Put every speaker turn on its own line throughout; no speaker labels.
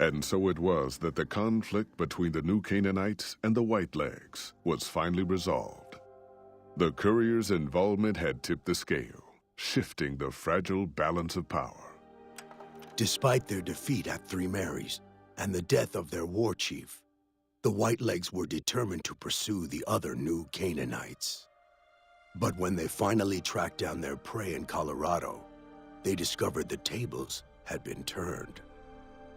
And so it was that the conflict between the New Canaanites and the Whitelegs was finally resolved. The courier's involvement had tipped the scale, shifting the fragile balance of power.
Despite their defeat at Three Marys and the death of their war chief, the Whitelegs were determined to pursue the other New Canaanites. But when they finally tracked down their prey in Colorado, they discovered the tables had been turned.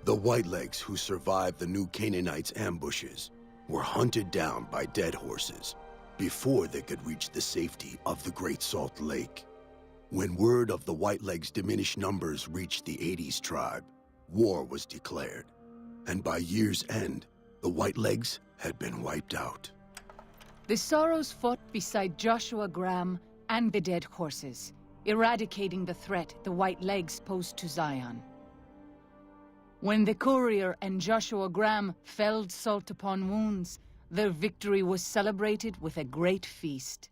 The Whitelegs who survived the New Canaanites' ambushes were hunted down by dead horses before they could reach the safety of the Great Salt Lake. When word of the Whitelegs' diminished numbers reached the 80s tribe, war was declared, and by year's end, the Whitelegs had been wiped out.
The Sorrows fought beside Joshua Graham and the dead horses, eradicating the threat the Whitelegs posed to Zion. When the courier and Joshua Graham felled Salt upon Wounds, their victory was celebrated with a great feast.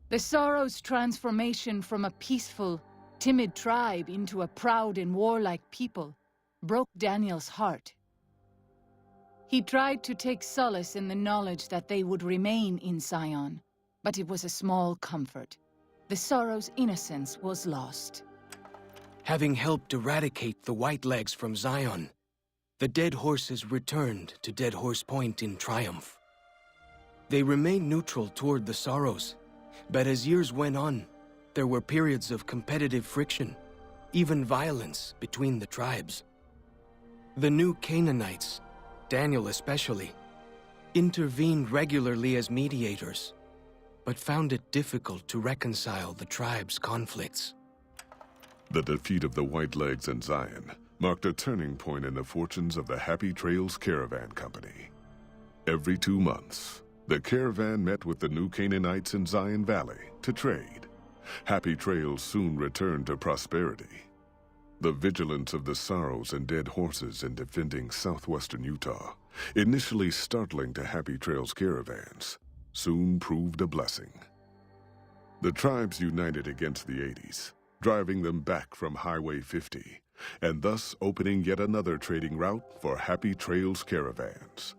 The Sorrows' transformation from a peaceful, timid tribe into a proud and warlike people broke Daniel's heart. He tried to take solace in the knowledge that they would remain in Zion, but it was a small comfort. The Sorrows' innocence was lost.
Having helped eradicate the Whitelegs from Zion, the dead horses returned to Dead Horse Point in triumph. They remained neutral toward the Sorrows, but as years went on, there were periods of competitive friction, even violence between the tribes. The New Canaanites, Daniel especially, intervened regularly as mediators, but found it difficult to reconcile the tribe's conflicts.
The defeat of the Whitelegs in Zion marked a turning point in the fortunes of the Happy Trails Caravan Company. Every 2 months, the caravan met with the New Canaanites in Zion Valley to trade. Happy Trails soon returned to prosperity. The vigilance of the Sorrows and dead horses in defending southwestern Utah, initially startling to Happy Trails caravans, soon proved a blessing. The tribes united against the 80s, driving them back from Highway 50, and thus opening yet another trading route for Happy Trails caravans.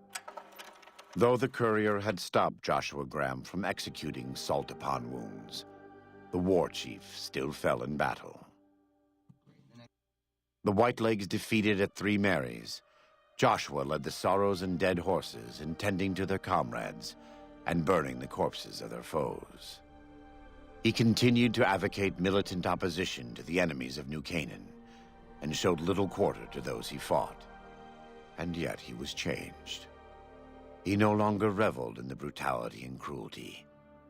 Though the courier had stopped Joshua Graham from executing Salt upon Wounds, the war chief still fell in battle. The Whitelegs defeated at Three Marys, Joshua led the Sorrows and dead horses in tending to their comrades and burning the corpses of their foes. He continued to advocate militant opposition to the enemies of New Canaan and showed little quarter to those he fought. And yet he was changed. He no longer reveled in the brutality and cruelty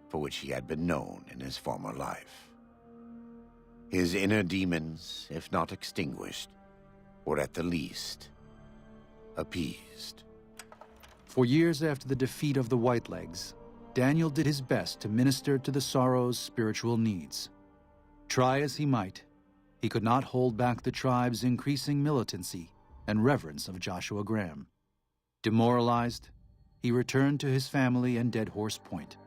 for which he had been known in his former life. His inner demons, if not extinguished, were at the least appeased.
For years after the defeat of the Whitelegs, Daniel did his best to minister to the Sorrows' spiritual needs. Try as he might, he could not hold back the tribe's increasing militancy and reverence of Joshua Graham. Demoralized, he returned to his family and Dead Horse Point.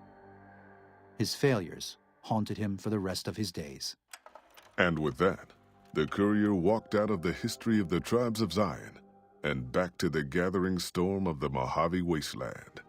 His failures haunted him for the rest of his days.
And with that, the courier walked out of the history of the tribes of Zion and back to the gathering storm of the Mojave wasteland.